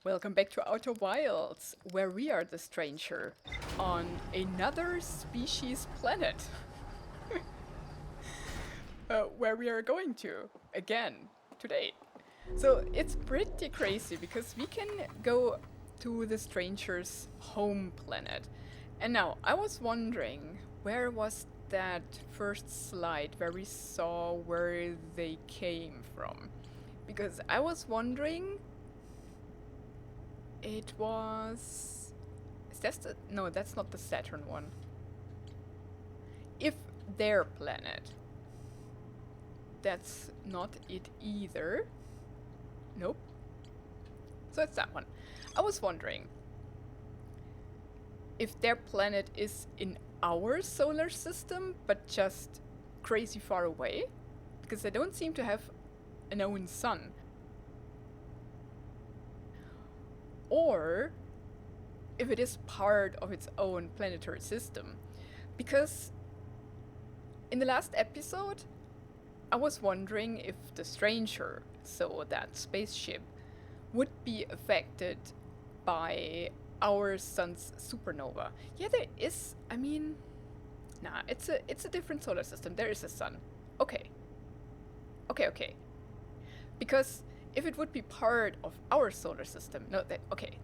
Welcome back to Outer Wilds, where we are the stranger on another species planet. Where we are going to again today. So it's pretty crazy because we can go to the stranger's home planet. And now I was wondering, where was that first slide where we saw where they came from? Because I was wondering, it was... Is that the... No, that's not the Saturn one. If their planet. That's not it either. Nope. So it's that one. I was wondering if their planet is in our solar system, but just crazy far away, because they don't seem to have an own sun. Or if it is part of its own planetary system. Because in the last episode, I was wondering if the stranger, so that spaceship, would be affected by our sun's supernova. Yeah, there is. I mean, nah, it's a different solar system. There is a sun. Okay. Because if it would be part of our solar system, no,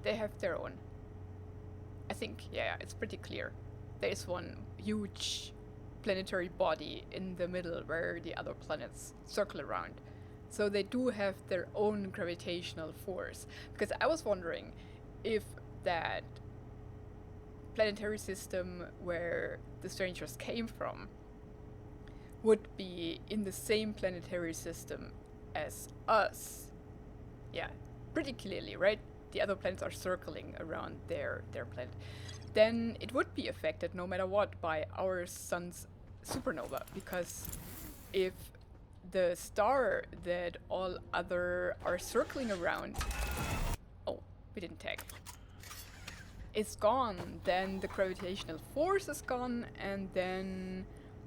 they have their own. I think, yeah, it's pretty clear. There is one huge planetary body in the middle where the other planets circle around. So they do have their own gravitational force. Because I was wondering if that planetary system where the strangers came from would be in the same planetary system as us. Yeah, pretty clearly, right? The other planets are circling around their planet. Then it would be affected no matter what by our sun's supernova, because if the star that all other are circling around, oh, we didn't tag, is gone, then the gravitational force is gone, and then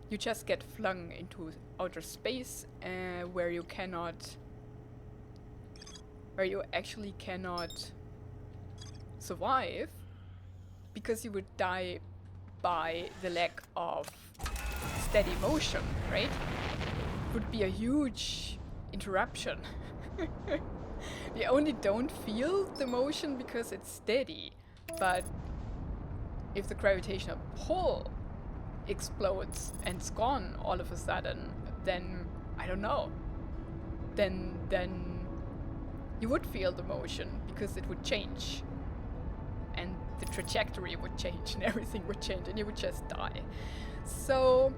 you just get flung into outer space, where you actually cannot survive, because you would die by the lack of steady motion, right? It would be a huge interruption. We only don't feel the motion because it's steady, but if the gravitational pull explodes and it's gone all of a sudden, then I don't know. Then you would feel the motion because it would change. And the trajectory would change and everything would change and you would just die. So,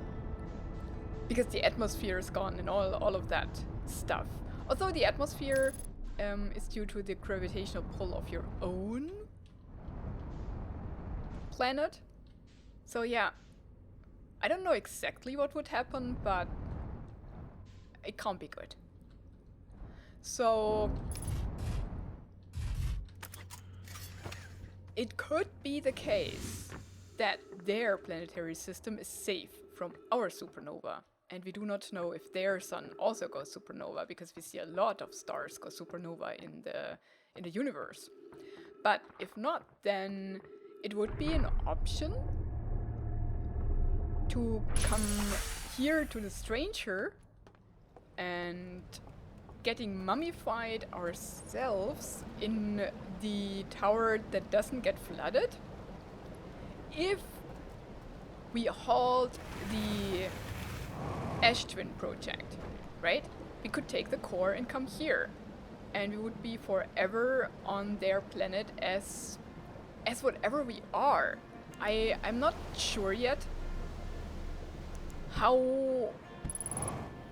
because the atmosphere is gone and all of that stuff. Although the atmosphere is due to the gravitational pull of your own planet. So yeah, I don't know exactly what would happen, but it can't be good. So it could be the case that their planetary system is safe from our supernova, and we do not know if their sun also goes supernova, because we see a lot of stars go supernova in the universe. But if not, then it would be an option to come here to the stranger and getting mummified ourselves in the tower that doesn't get flooded if we halt the Ash Twin project, right? We could take the core and come here, and we would be forever on their planet as whatever we are. I'm not sure yet how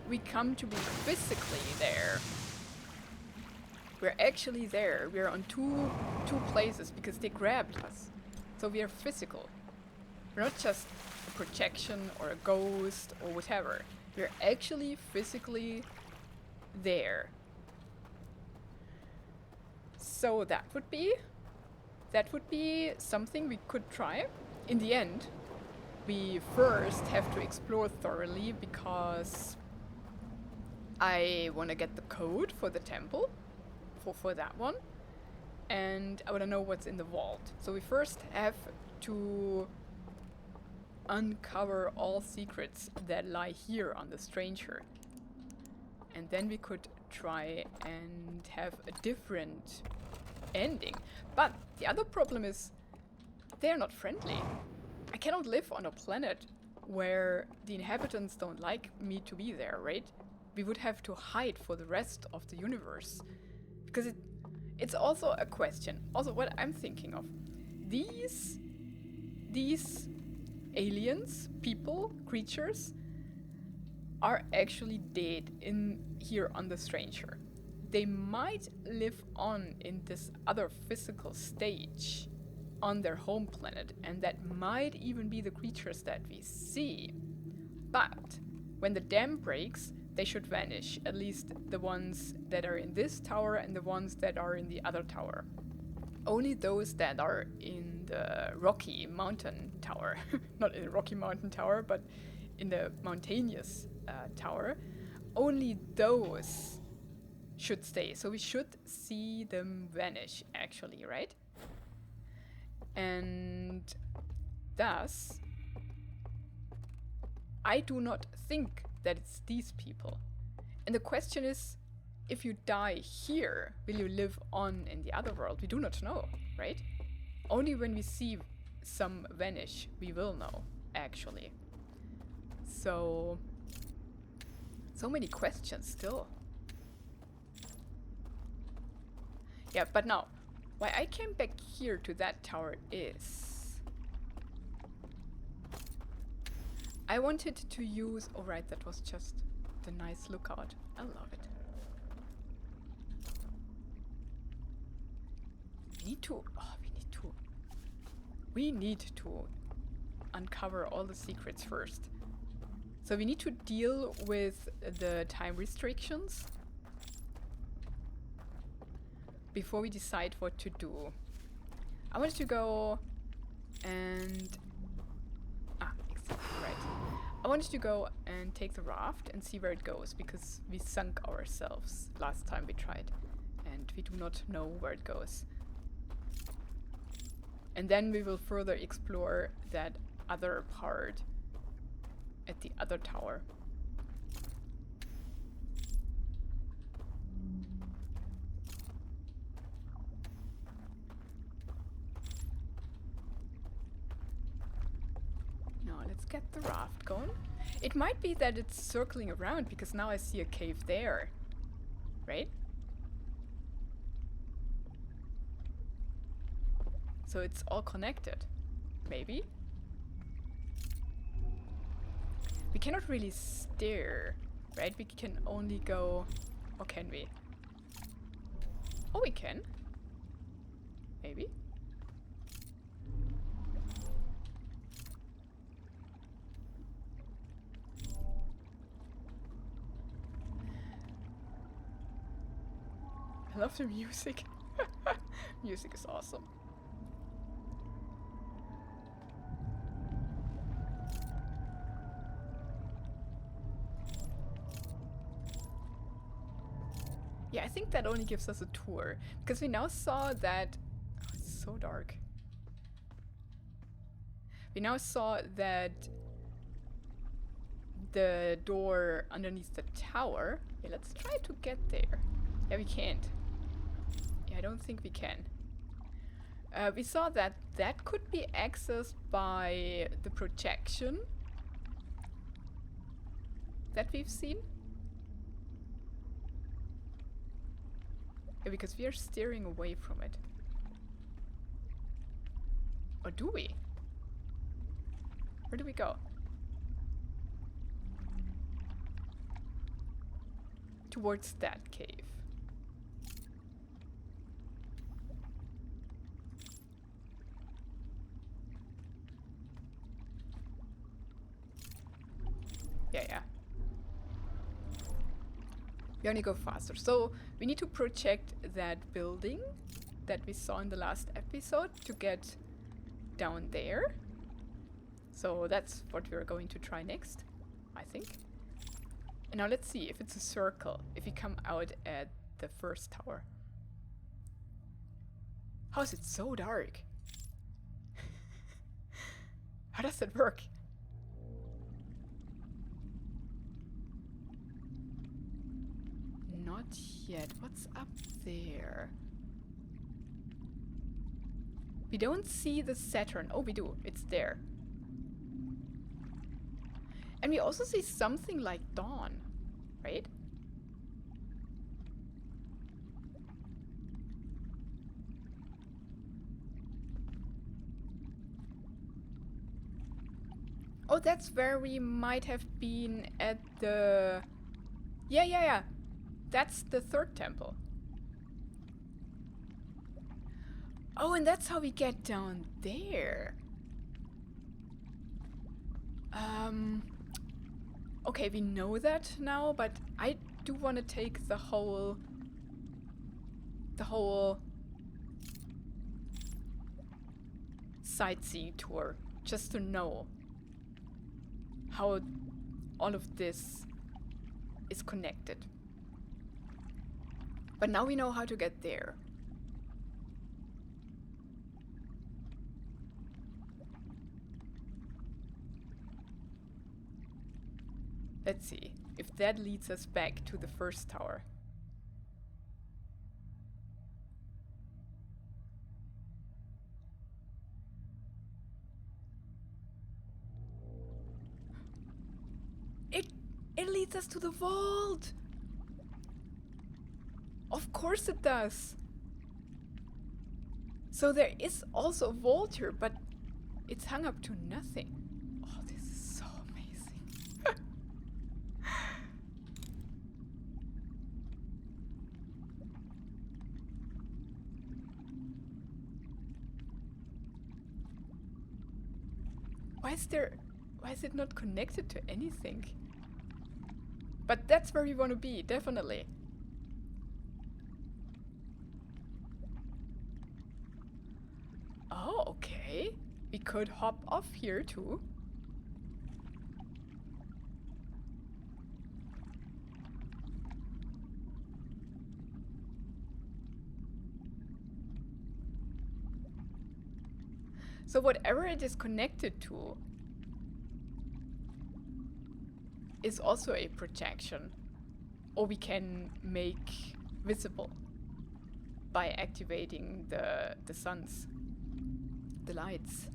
we come to be physically there. We're actually there. We're on two places because they grabbed us. So we are physical. We're not just a projection or a ghost or whatever. We're actually physically there. So that would be something we could try. In the end, we first have to explore thoroughly, because I want to get the code for the temple, for that one. and I want to know what's in the vault. So we first have to uncover all secrets that lie here on the stranger. And then we could try and have a different ending. But the other problem is they're not friendly. I cannot live on a planet where the inhabitants don't like me to be there, right? We would have to hide for the rest of the universe. Because it's also a question. Also, what I'm thinking of. These aliens, people, creatures, are actually dead in here on the stranger. They might live on in this other physical stage on their home planet, and that might even be the creatures that we see. But when the dam breaks, they should vanish, at least the ones that are in this tower and the ones that are in the other tower. Only those that are in the Rocky Mountain Tower, not in the Rocky Mountain Tower, but in the mountainous tower, only those should stay. So we should see them vanish, actually, right? And thus, I do not think that it's these people. And the question is, if you die here, will you live on in the other world? We do not know, right? Only when we see some vanish, we will know, actually. So many questions still. Yeah, but now, why I came back here to that tower is I wanted to use... Oh right, that was just the nice lookout. I love it. We need to uncover all the secrets first. So we need to deal with the time restrictions before we decide what to do. I wanted to go and... exactly right. I wanted to go and take the raft and see where it goes, because we sunk ourselves last time we tried and we do not know where it goes. And then we will further explore that other part at the other tower. Now let's get the raft going. It might be that it's circling around because now I see a cave there, right? So it's all connected, maybe? We cannot really steer, right? We can only go... Or can we? Oh, we can. Maybe. I love the music. Music is awesome. Yeah, I think that only gives us a tour, because we now saw that... Oh, it's so dark. We now saw that the door underneath the tower... Okay, let's try to get there. Yeah, we can't. Yeah, I don't think we can. We saw that that could be accessed by the projection that we've seen. Yeah, because we are steering away from it. Or do we? Where do we go? Towards that cave. Yeah. We only go faster. So we need to project that building that we saw in the last episode to get down there. So that's what we're going to try next, I think. And now let's see if it's a circle, if we come out at the first tower. How is it so dark? How does that work? Not yet. What's up there? We don't see the Saturn. Oh, we do. It's there. And we also see something like dawn, right? Oh, that's where we might have been at the... Yeah. That's the third temple. Oh, and that's how we get down there. Okay, we know that now, but I do want to take the whole sightseeing tour, just to know how all of this is connected. But now we know how to get there. Let's see if that leads us back to the first tower. It leads us to the vault! Of course it does! So there is also a vault here, but it's hung up to nothing. Oh, this is so amazing. Why is it not connected to anything? But that's where we want to be, definitely. Oh, okay. We could hop off here too. So whatever it is connected to is also a projection, or we can make visible by activating the suns, the lights.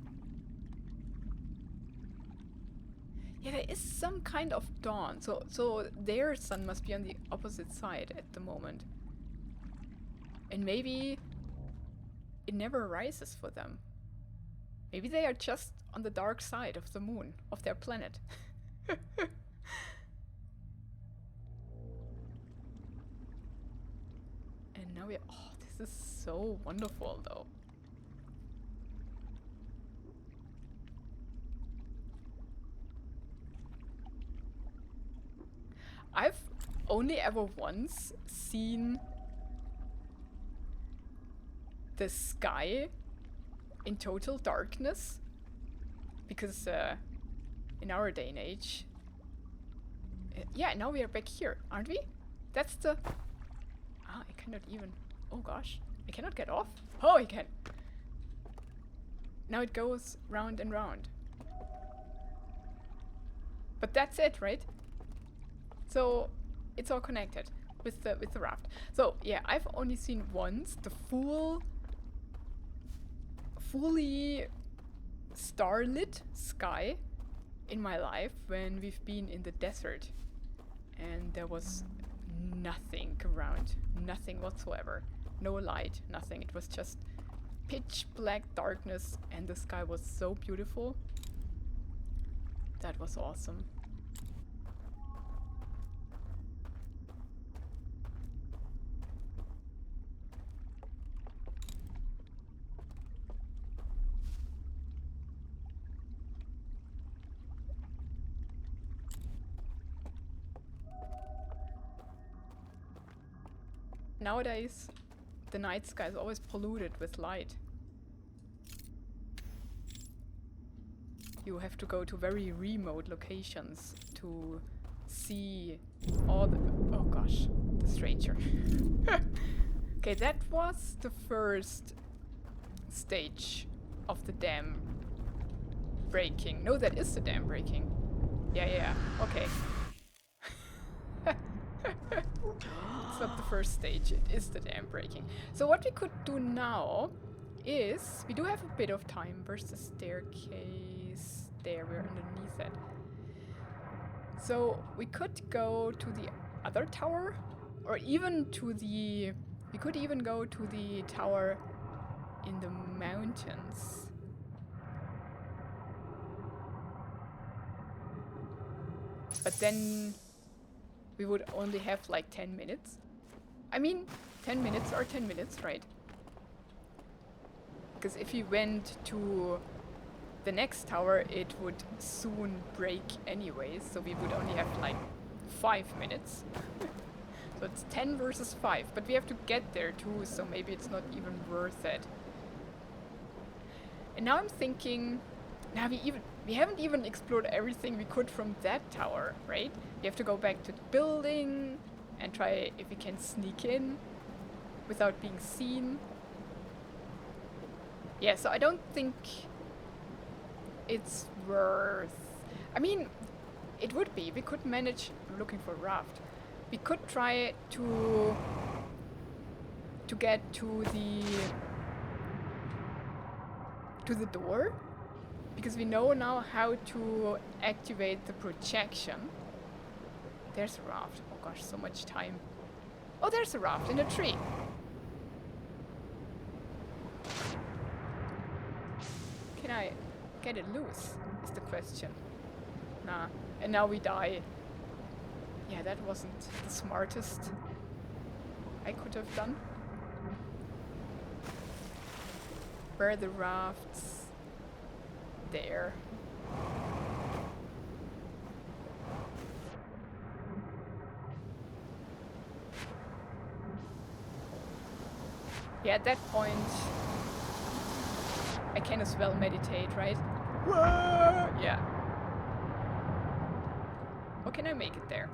Yeah, there is some kind of dawn, so their sun must be on the opposite side at the moment. And maybe it never rises for them. Maybe they are just on the dark side of the moon, of their planet. And now oh, this is so wonderful though. I've only ever once seen the sky in total darkness, because in our day and age, yeah, now we are back here, aren't we? That's the... Ah, I cannot even... Oh gosh, I cannot get off. Oh, I can. Now it goes round and round. But that's it, right? So it's all connected with the raft. So yeah, I've only seen once the fully starlit sky in my life when we've been in the desert, and there was nothing around, nothing whatsoever, no light, nothing. It was just pitch black darkness, and the sky was so beautiful. That was awesome. Nowadays, the night sky is always polluted with light. You have to go to very remote locations to see all the... Oh gosh, the stranger. Okay, that was the first stage of the dam breaking. No, that is the dam breaking. Yeah, okay. It's not the first stage, it is the dam breaking. So what we could do now is, we do have a bit of time. Where's the staircase? There, we're underneath it. So we could go to the other tower, or even to the... We could even go to the tower in the mountains. But then we would only have like 10 minutes. I mean, 10 minutes are 10 minutes, right? Because if we went to the next tower, it would soon break anyways, so we would only have like 5 minutes. So it's 10 versus 5, but we have to get there too, so maybe it's not even worth it. And now I'm thinking, now we haven't even explored everything we could from that tower, right? We have to go back to the building and try if we can sneak in without being seen. Yeah, so I don't think it's worth... I mean, it would be. We could manage... I'm looking for a raft. We could try to get to the door, because we know now how to activate the projection. There's a raft. Oh gosh, so much time. Oh, there's a raft in a tree. Can I get it loose, is the question. Nah. And now we die. Yeah, that wasn't the smartest I could have done. Where are the rafts? There. Yeah, at that point, I can as well meditate, right? Whoa! Yeah. Or can I make it there?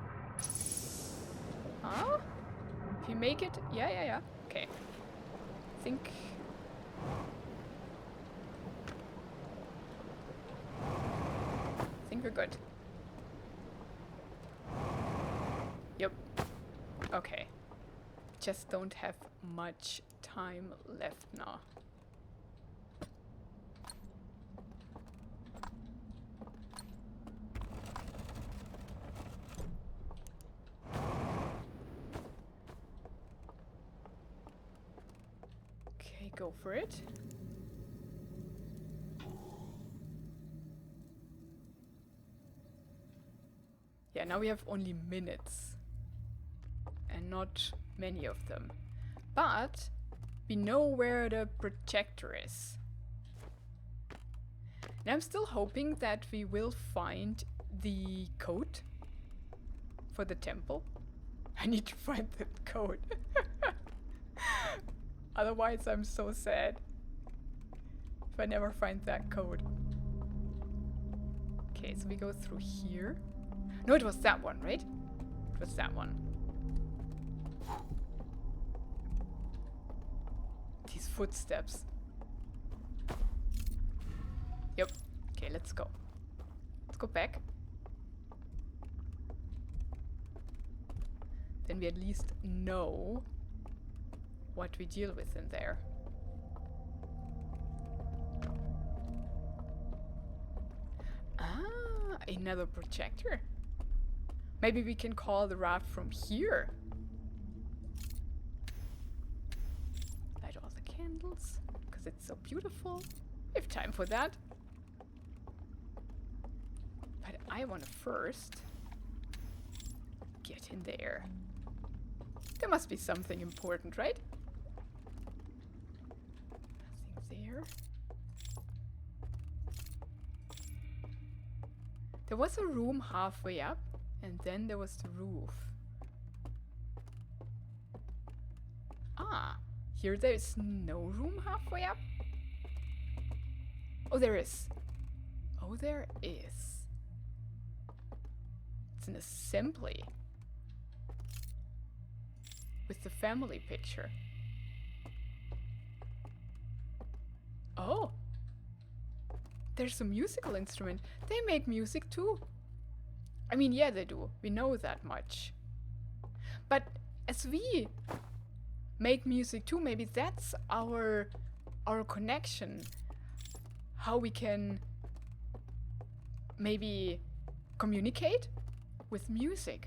Huh? If you make it? Yeah. Okay. Think we're good. Yep. Okay. Just don't have much time left now. Okay, go for it. Yeah, now we have only minutes. And not many of them. But we know where the projector is. And I'm still hoping that we will find the code for the temple. I need to find that code. Otherwise I'm so sad if I never find that code. Okay, so we go through here. No, it was that one, right? It was that one. These footsteps. Yep. Okay, let's go. Let's go back. Then we at least know what we deal with in there. Ah, another projector. Maybe we can call the raft from here. Light all the candles, because it's so beautiful. We have time for that. But I want to first get in there. There must be something important, right? Nothing there. There was a room halfway up, and then there was the roof. Ah, here there is no room halfway up? Oh, there is. Oh, there is. It's an assembly. With the family picture. there's a musical instrument. They make music too. I mean, yeah, they do. We know that much. But as we make music too, maybe that's our connection. How we can maybe communicate with music.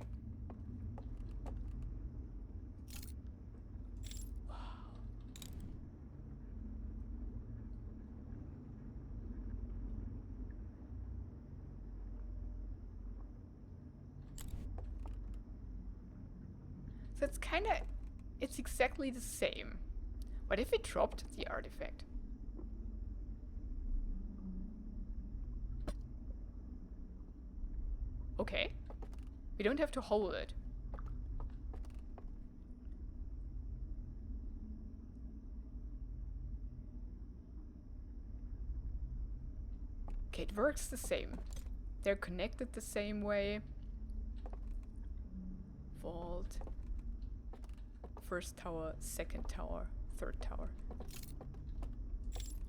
So it's exactly the same. What if we dropped the artifact? Okay. We don't have to hold it. Okay, it works the same. They're connected the same way. Vault. First tower, second tower, third tower.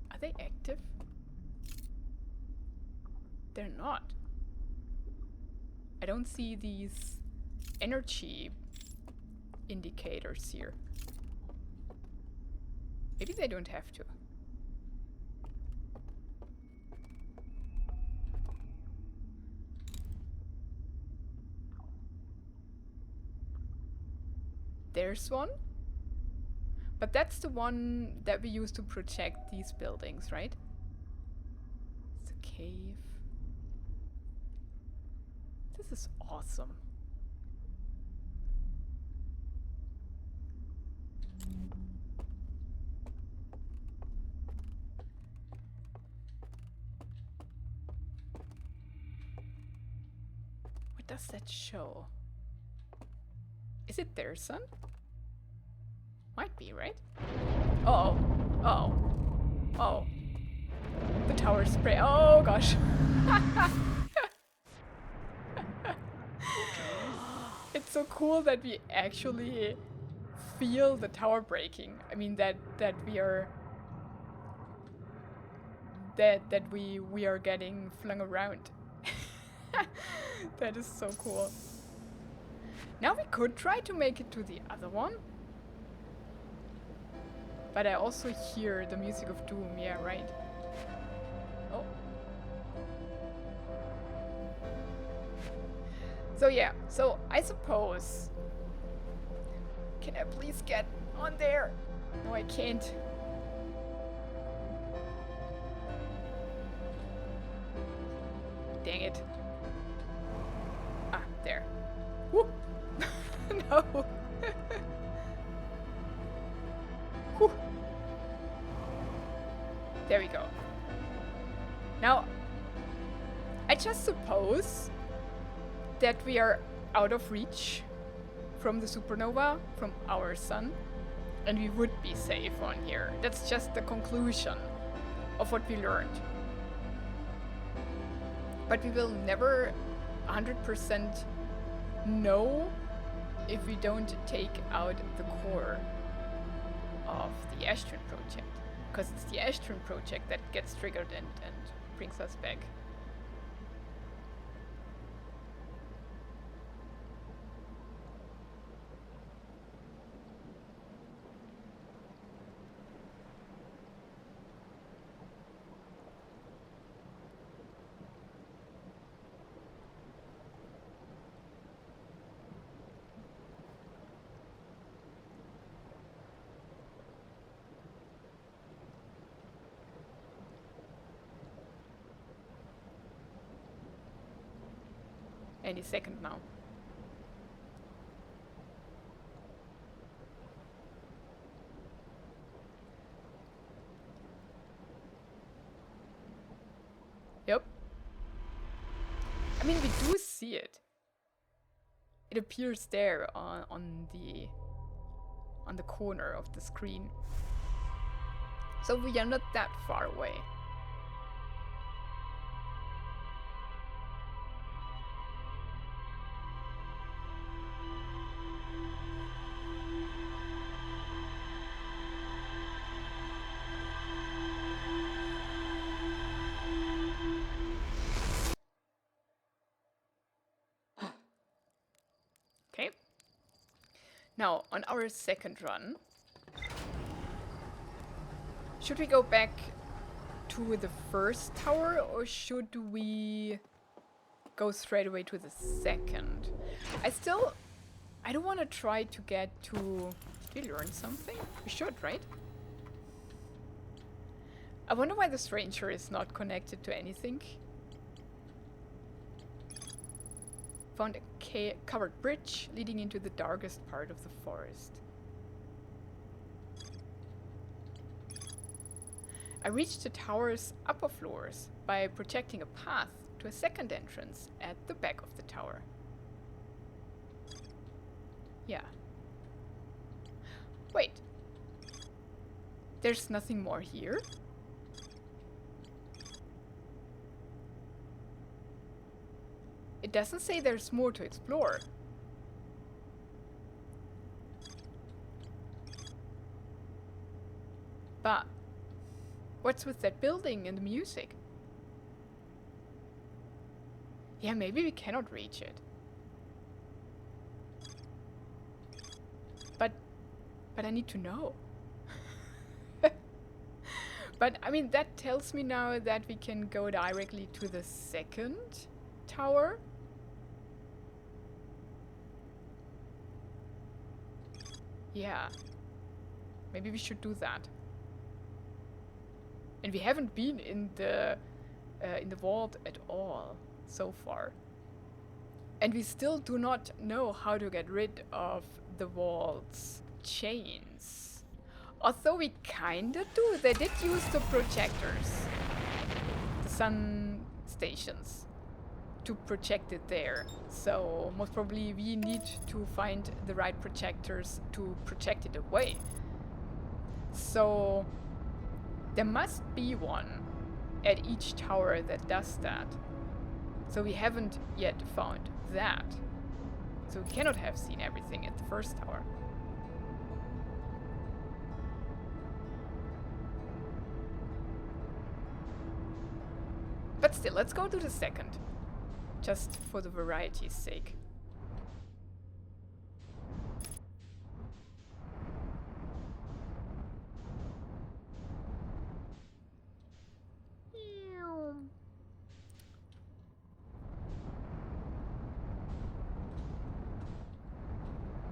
Are they active? They're not. I don't see these energy indicators here. Maybe they don't have to. There's one. But that's the one that we use to project these buildings, right? It's a cave. This is awesome. What does that show? Is it their sun? Might be, right? Uh-oh. Uh-oh. Oh. The tower spray. Oh, gosh. It's so cool that we actually feel the tower breaking. I mean, that we are... That we are getting flung around. That is so cool. Now we could try to make it to the other one. But I also hear the music of doom, yeah, right. Oh. So yeah, so I suppose... Can I please get on there? No, I can't. Dang it. Ah, there. Woo! No! Whew. There we go. Now, I just suppose that we are out of reach from the supernova, from our sun, and we would be safe on here. That's just the conclusion of what we learned. But we will never 100% know if we don't take out the core of the Ashton project, because it's the Ashton project that gets triggered and brings us back. Any second now. Yep. I mean, we do see it. It appears there on the corner of the screen. So we are not that far away. Now, on our second run, should we go back to the first tower, or should we go straight away to the second? I don't want to try to get to... Did we learn something? We should, right? I wonder why the stranger is not connected to anything. Found a covered bridge leading into the darkest part of the forest. I reached the tower's upper floors by projecting a path to a second entrance at the back of the tower. Yeah. Wait. There's nothing more here? It doesn't say there's more to explore. But what's with that building and the music? Yeah, maybe we cannot reach it. But I need to know. But I mean, that tells me now that we can go directly to the second tower. Yeah. Maybe we should do that. And we haven't been in the vault at all so far. And we still do not know how to get rid of the vault's chains. Although we kinda do. They did use the projectors. The sun stations. To project it there. So most probably we need to find the right projectors to project it away. So there must be one at each tower that does that. So we haven't yet found that. So we cannot have seen everything at the first tower. But still, let's go to the second. Just for the variety's sake.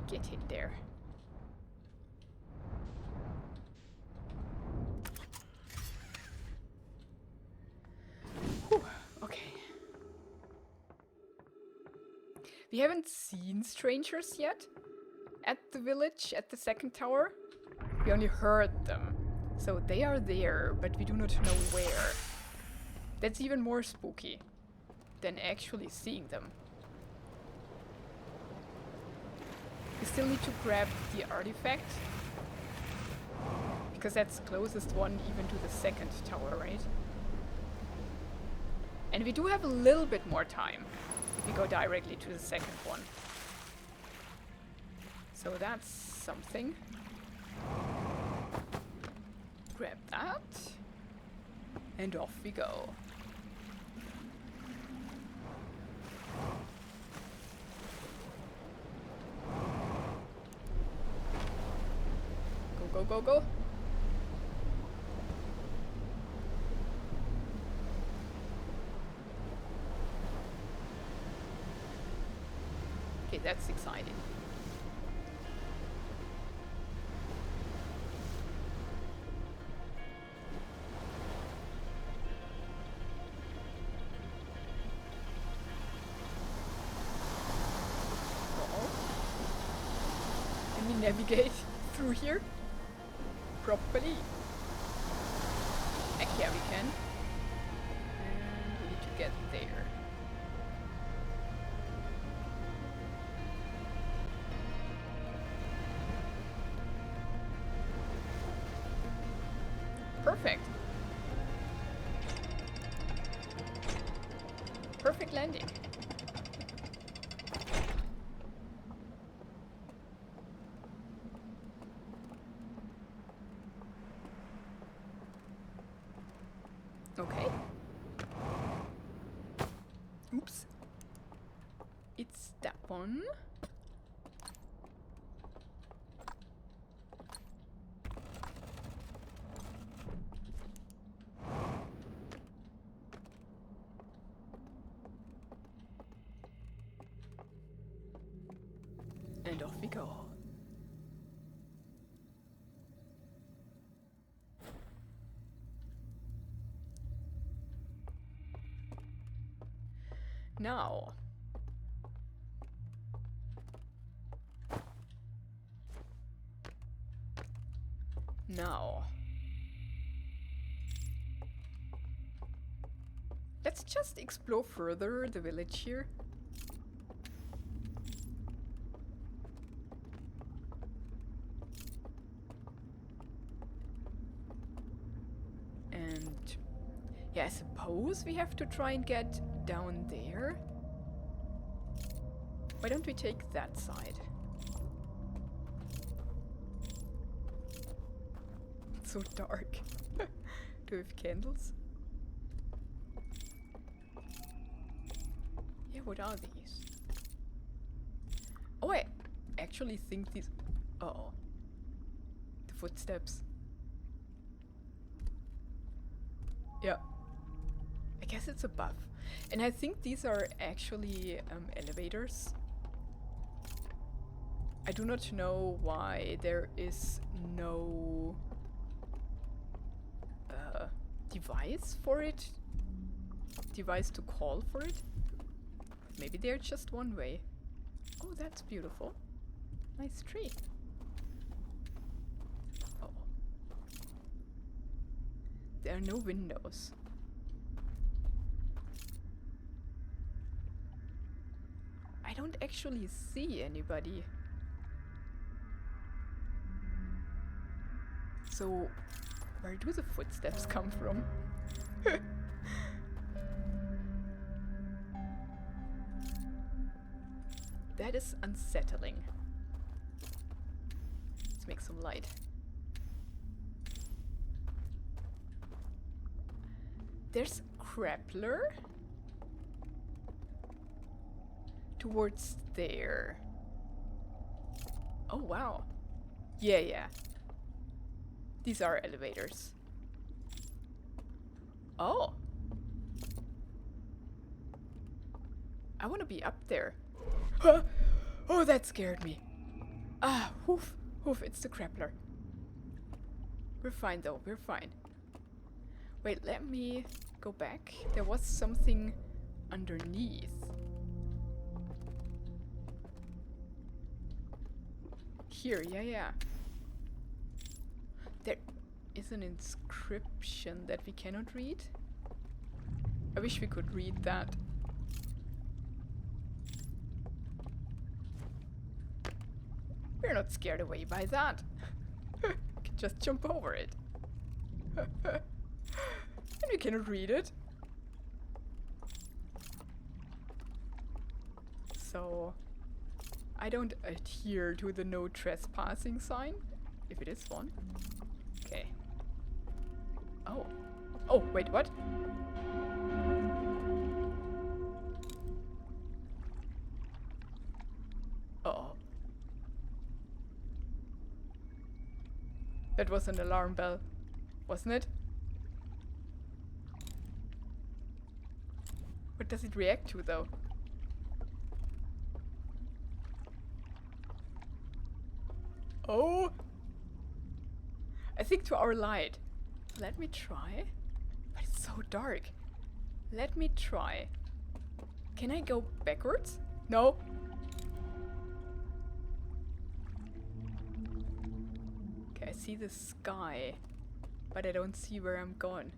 Get in there. Whew, okay. We haven't seen strangers yet at the village, at the second tower. We only heard them. So they are there, but we do not know where. That's even more spooky than actually seeing them. We still need to grab the artifact, because that's closest one even to the second tower, right? And we do have a little bit more time if we go directly to the second one. So that's something. Grab that. And off we go. Go, go, go. Okay, that's exciting. Can we navigate through here properly? Heck yeah, we can. And we need to get there. Perfect. Perfect landing. Okay. Oops. It's that one. And off we go. Now. Let's just explore further the village here. And yeah, I suppose we have to try and get down there. Why don't we take that side? It's so dark. Do we have candles? Yeah, what are these? Oh, I actually think these... Uh-oh. The footsteps. Yeah. I guess it's above. And I think these are actually elevators. I do not know why there is no device for it. Device to call for it. Maybe they're just one way. Oh, that's beautiful. Nice tree. Oh. There are no windows. I don't actually see anybody. So, where do the footsteps come from? That is unsettling. Let's make some light. There's a Grappler towards there. Oh wow. Yeah. These are elevators. Oh. I want to be up there. Huh? Oh, that scared me. Ah, woof, it's the Grappler. We're fine though, we're fine. Wait, let me go back. There was something underneath. Here, yeah. There is an inscription that we cannot read. I wish we could read that. We're not scared away by that. We can just jump over it. And we cannot read it. So I don't adhere to the no trespassing sign, if it is one. Okay. Oh, wait, what? Uh-oh. That was an alarm bell, wasn't it? What does it react to, though? Oh! I think to our light. Let me try. But it's so dark. Let me try. Can I go backwards? No. Okay, I see the sky, but I don't see where I'm going.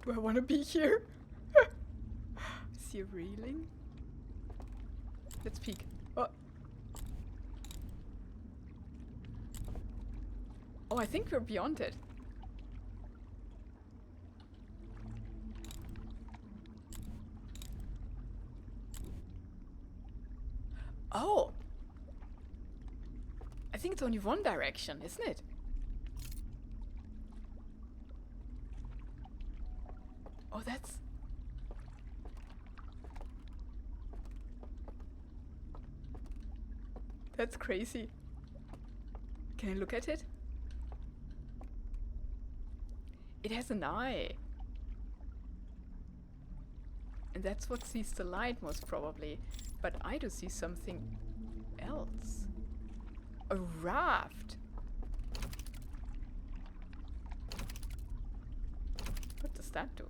Do I want to be here? See a railing? Let's peek. Oh, I think we're beyond it. Oh! I think it's only one direction, isn't it? Oh, that's crazy. Can I look at it? It has an eye. And that's what sees the light most probably. But I do see something else. A raft. What does that do?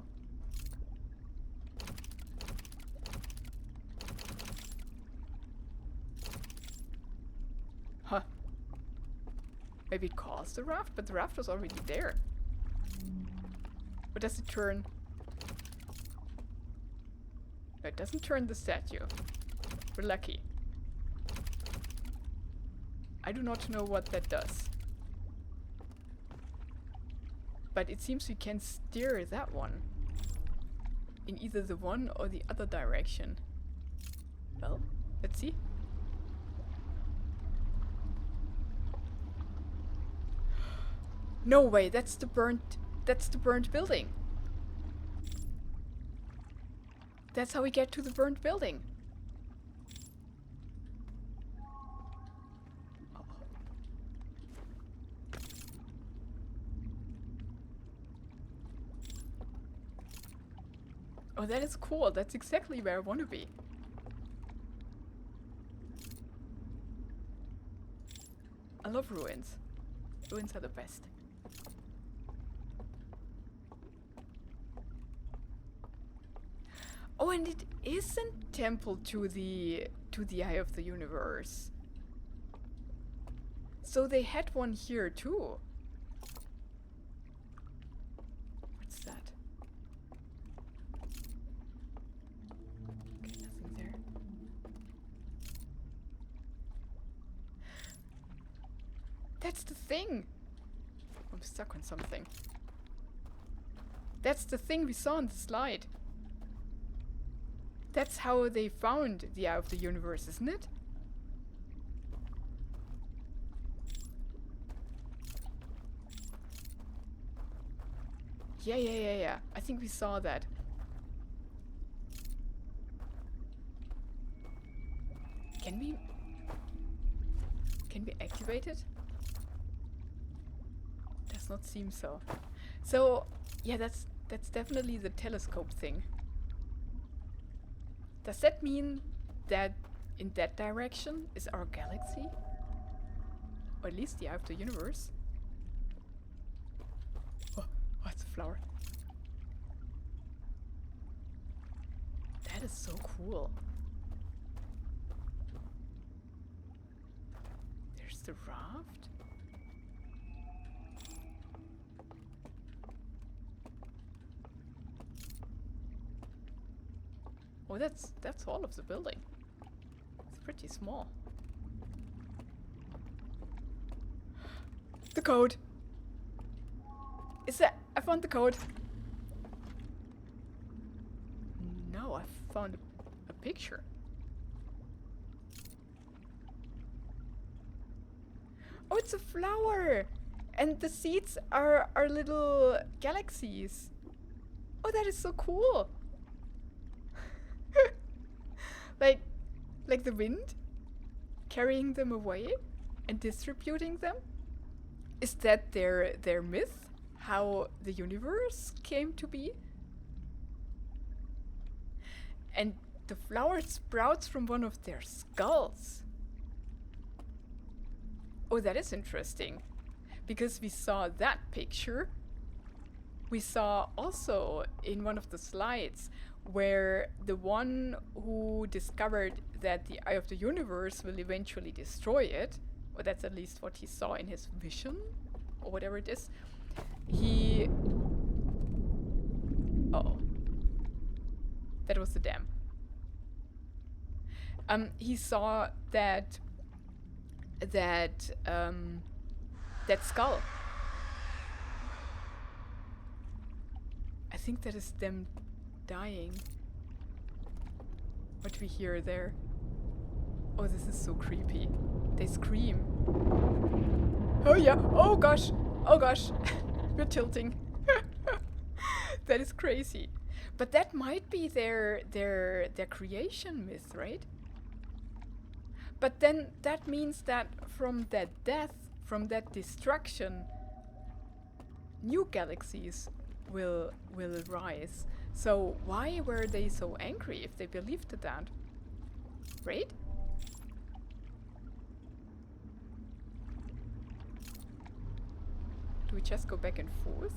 Huh. Maybe it caused the raft, but the raft was already there. Or does it turn? No, it doesn't turn the statue. We're lucky. I do not know what that does. But it seems we can steer that one in either the one or the other direction. Well, let's see. No way, that's the burnt building. That's how we get to the burnt building. Oh, that is cool. That's exactly where I want to be. I love ruins. Ruins are the best. Oh, and it isn't temple to the eye of the universe. So they had one here too. What's that? Okay, nothing there. That's the thing. I'm stuck on something. That's the thing we saw on the slide. That's how they found the eye of the universe, isn't it? Yeah. I think we saw that. Can we activate it? Does not seem so. So, yeah, that's definitely the telescope thing. Does that mean that in that direction is our galaxy? Or at least the eye of the universe? Oh, it's a flower. That is so cool. There's the raft. Oh, that's all of the building. It's pretty small. The code. Is that? I found the code. No, I found a picture. Oh, it's a flower, and the seeds are little galaxies. Oh, that is so cool. Like the wind carrying them away and distributing them? Is that their myth? How the universe came to be? And the flower sprouts from one of their skulls. Oh, that is interesting. Because we saw that picture. We saw also in one of the slides where the one who discovered that the eye of the universe will eventually destroy it, or that's at least what he saw in his vision, or whatever it is, he... Uh-oh. That was the dam. He saw that skull. I think that is them dying. What we hear there. Oh, this is so creepy. They scream. Oh yeah. Oh gosh. Oh gosh. We're tilting. That is crazy. But that might be their creation myth, right? But then that means that from that death, from that destruction, new galaxies will rise. So why were they so angry if they believed that? Right? Do we just go back and forth?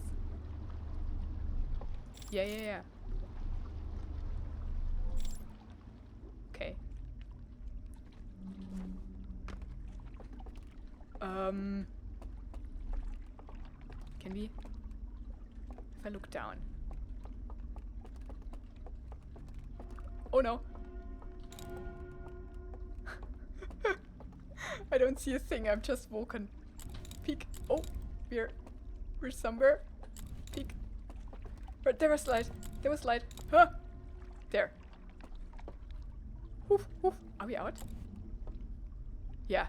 Yeah. Okay. Can we? If I look down. Oh no! I don't see a thing, I'm just walking. Peek. Oh, we're somewhere. Peek. But there was light. There was light. Huh! There. Woof, woof. Are we out? Yeah.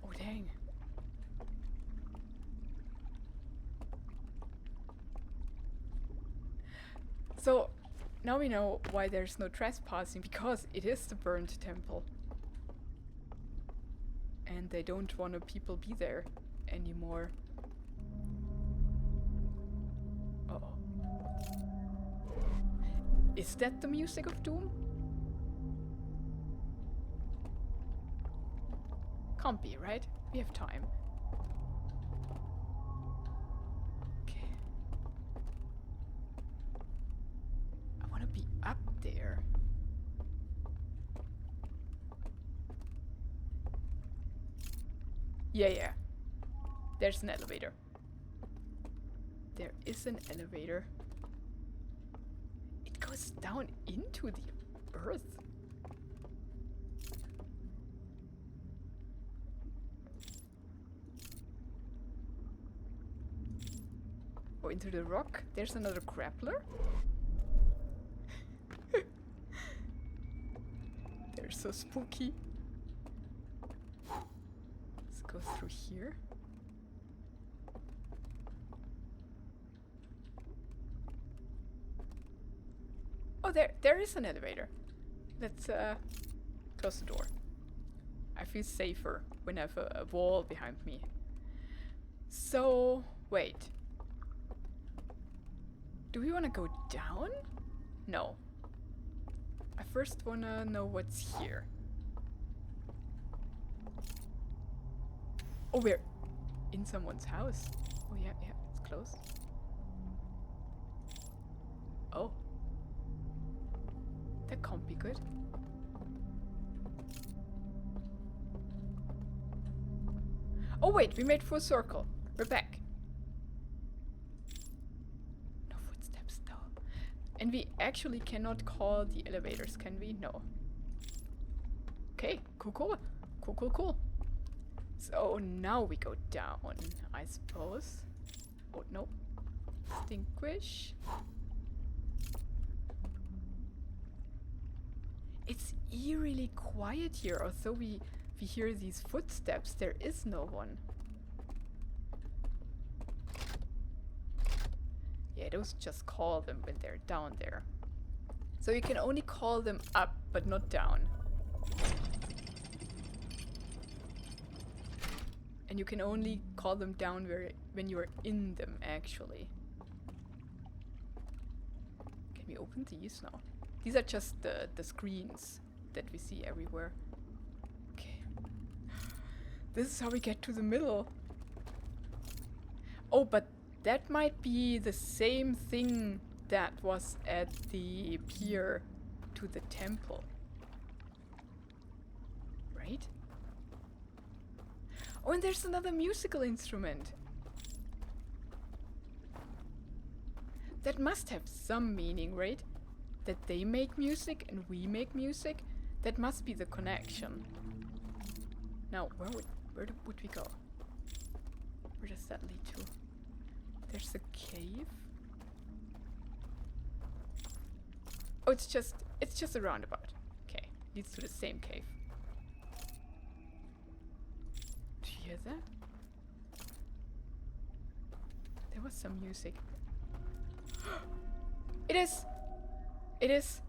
Oh, dang. So, now we know why there's no trespassing, because it is the burned temple. And they don't want people be there anymore. Uh-oh. Is that the music of doom? Can't be, right? We have time. Okay. I want to be up there. Yeah. There's an elevator. There is an elevator. It goes down into the earth. Or into the rock. There's another grappler. They're so spooky. Let's go through here. Oh, there is an elevator. Let's close the door. I feel safer when I have a wall behind me. So, wait. Do we want to go down? No. I first want to know what's here. Oh, we're in someone's house. Oh, yeah, it's closed. Oh. That can't be good. Oh, wait, we made full circle. We're back. No footsteps, though. And we actually cannot call the elevators, can we? No. Okay, cool. So now we go down, I suppose. Oh, no. Extinguish. It's eerily quiet here, although we hear these footsteps. There is no one. Yeah, those just call them when they're down there. So you can only call them up, but not down. And you can only call them down when you're in them, actually. Can we open these? No. These are just the screens that we see everywhere. Okay. This is how we get to the middle. Oh, but that might be the same thing that was at the pier to the temple. Right? Oh, and there's another musical instrument. That must have some meaning, right? That they make music and we make music. That must be the connection. Now, where would we go? Where does that lead to? There's a cave. Oh, it's just a roundabout. Okay, leads to the same cave. Do you hear that? There was some music. It is! It is!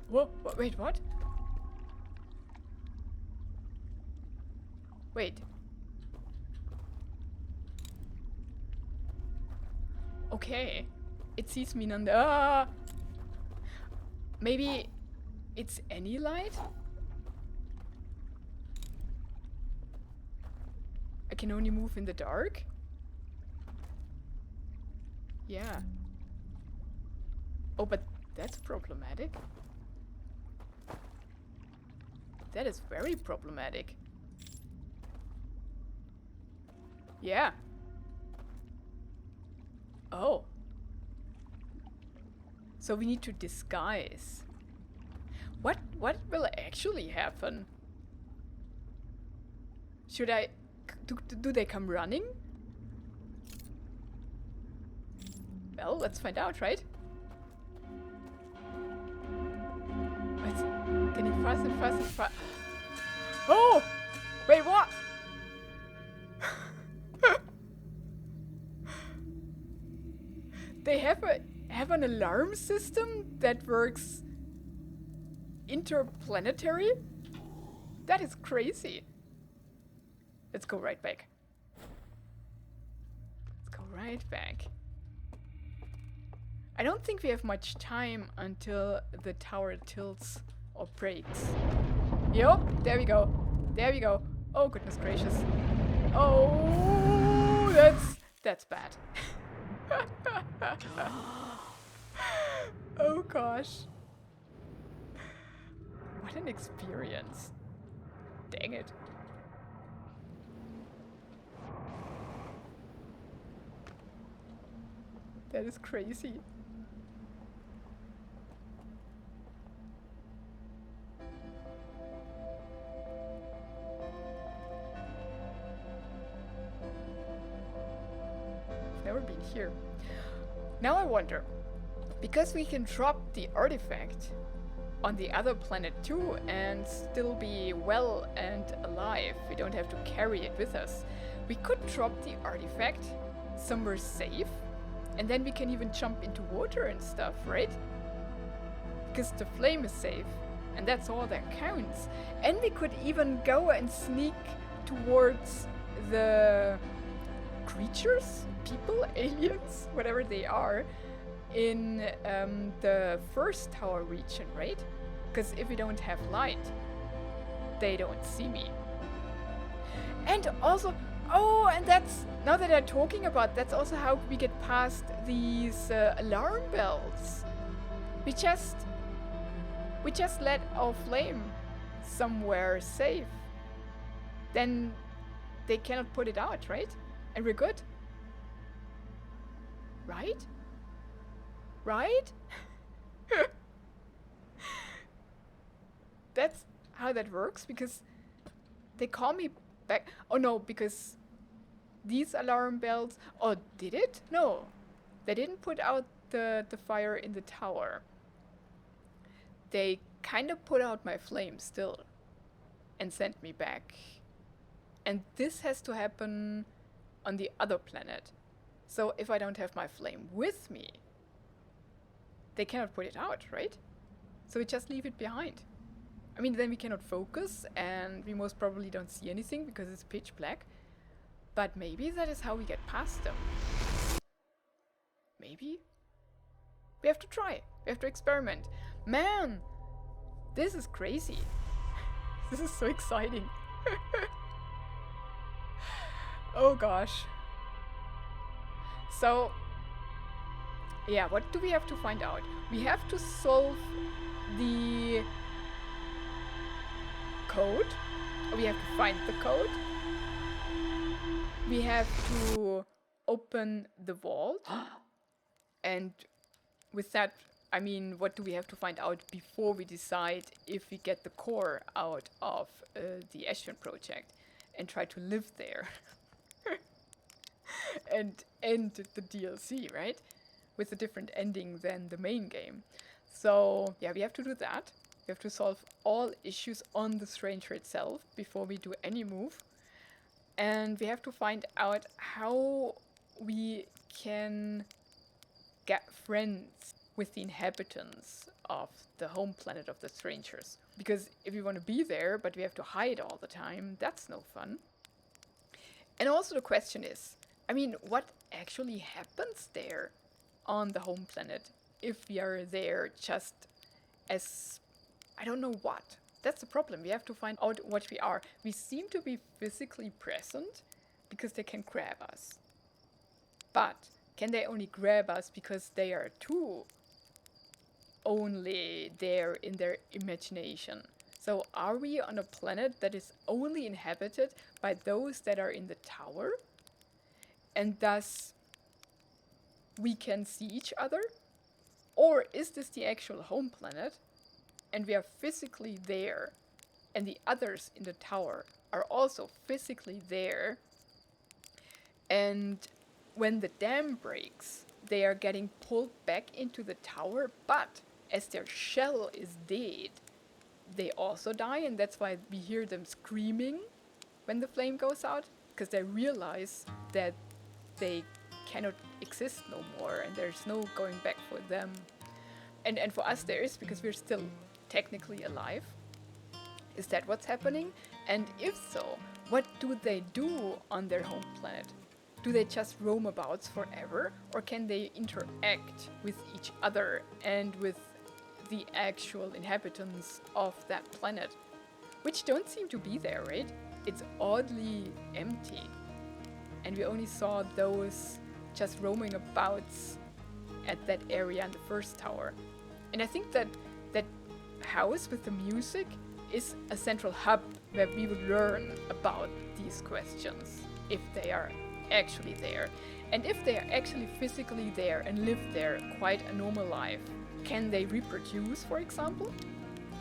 Whoa, wait, what? Wait. Okay. It sees me none. Maybe it's any light? I can only move in the dark? Yeah. Oh, but that's problematic. That is very problematic. Yeah. Oh. So we need to disguise. What will actually happen? Should I... Do they come running? Well, let's find out, right? What's getting faster and faster and faster. Oh! Wait, what? They have an alarm system that works interplanetary? That is crazy. Let's go right back. Let's go right back. I don't think we have much time until the tower tilts or breaks. Yup, there we go. There we go. Oh, goodness gracious. Oh, that's bad. Oh gosh. What an experience. Dang it. That is crazy. I've never been here. Now I wonder, because we can drop the artifact on the other planet too and still be well and alive, we don't have to carry it with us. We could drop the artifact somewhere safe, and then we can even jump into water and stuff, right? Because the flame is safe, and that's all that counts. And we could even go and sneak towards the creatures, people, aliens, whatever they are, in the first tower region, right? Because if we don't have light, they don't see me. And also, oh, and that's, now that I'm talking about, that's also how we get past these alarm bells. We just let our flame somewhere safe. Then they cannot put it out, right? And we're good. Right? Right? That's how that works, because they call me back. Oh no, because these alarm bells... Oh, did it? No. They didn't put out the fire in the tower. They kind of put out my flame still and sent me back. And this has to happen on the other planet. So if I don't have my flame with me, they cannot put it out, right? So we just leave it behind. I mean, then we cannot focus, and we most probably don't see anything because it's pitch black. But maybe that is how we get past them. Maybe? We have to try. We have to experiment. Man! This is crazy. This is so exciting. Oh gosh. So, yeah, what do we have to find out? We have to solve the code. We have to find the code. We have to open the vault. And with that, I mean, what do we have to find out before we decide if we get the core out of the Ashen project and try to live there? And end the DLC, right? With a different ending than the main game. So, yeah, we have to do that. We have to solve all issues on the Stranger itself before we do any move. And we have to find out how we can get friends with the inhabitants of the home planet of the strangers. Because if we want to be there, but we have to hide all the time, that's no fun. And also the question is, I mean, what actually happens there on the home planet if we are there just as, I don't know what. That's the problem. We have to find out what we are. We seem to be physically present because they can grab us. But can they only grab us because they are too only there in their imagination? So are we on a planet that is only inhabited by those that are in the tower? And thus we can see each other? Or is this the actual home planet and we are physically there and the others in the tower are also physically there, and when the dam breaks they are getting pulled back into the tower, but as their shell is dead they also die, and that's why we hear them screaming when the flame goes out, because they realize that they cannot exist no more and there's no going back for them. And for us there is, because we're still technically alive. Is that what's happening? And if so, what do they do on their home planet? Do they just roam about forever, or can they interact with each other and with the actual inhabitants of that planet? Which don't seem to be there, right? It's oddly empty. And we only saw those just roaming about at that area in the first tower. And I think that that house with the music is a central hub where we would learn about these questions, if they are actually there. And if they are actually physically there and live there quite a normal life, can they reproduce, for example?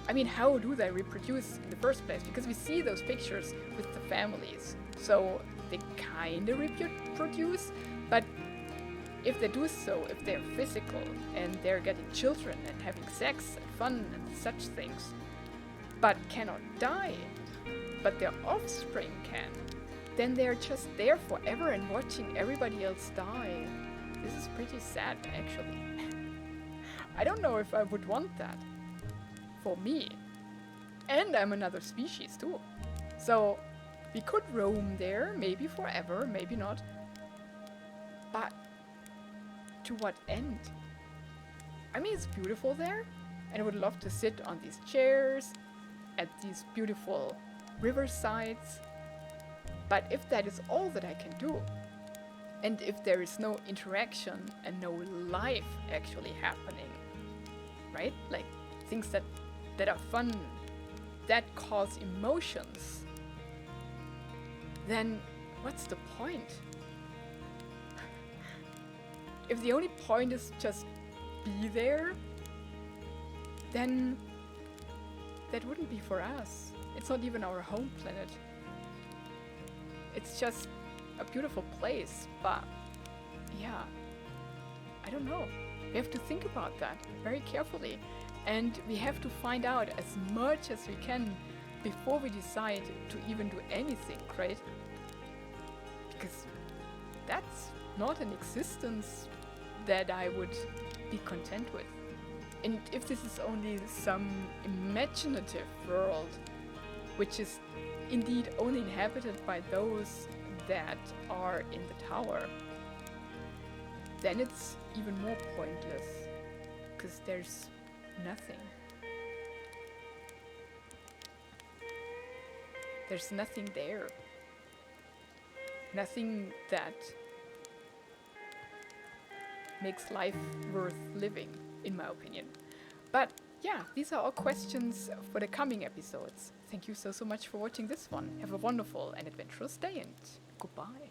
I mean, how do they reproduce in the first place? Because we see those pictures with the families. So they kind of reproduce, but if they do so, if they're physical and they're getting children and having sex and fun and such things, but cannot die, but their offspring can, then they're just there forever and watching everybody else die. This is pretty sad, actually. I don't know if I would want that for me. And I'm another species too. So we could roam there, maybe forever, maybe not. But to what end? I mean, it's beautiful there, and I would love to sit on these chairs at these beautiful riversides. But if that is all that I can do, and if there is no interaction and no life actually happening, right? Like things that are fun, that cause emotions, then what's the point? If the only point is just be there, then that wouldn't be for us. It's not even our home planet. It's just a beautiful place, but yeah, I don't know. We have to think about that very carefully, and we have to find out as much as we can before we decide to even do anything, right? Because that's not an existence that I would be content with. And if this is only some imaginative world, which is indeed only inhabited by those that are in the tower, then it's even more pointless, because there's nothing. There's nothing there. Nothing that makes life worth living, in my opinion. But yeah, these are all questions for the coming episodes. Thank you so much for watching this one. Have a wonderful and adventurous day, and goodbye.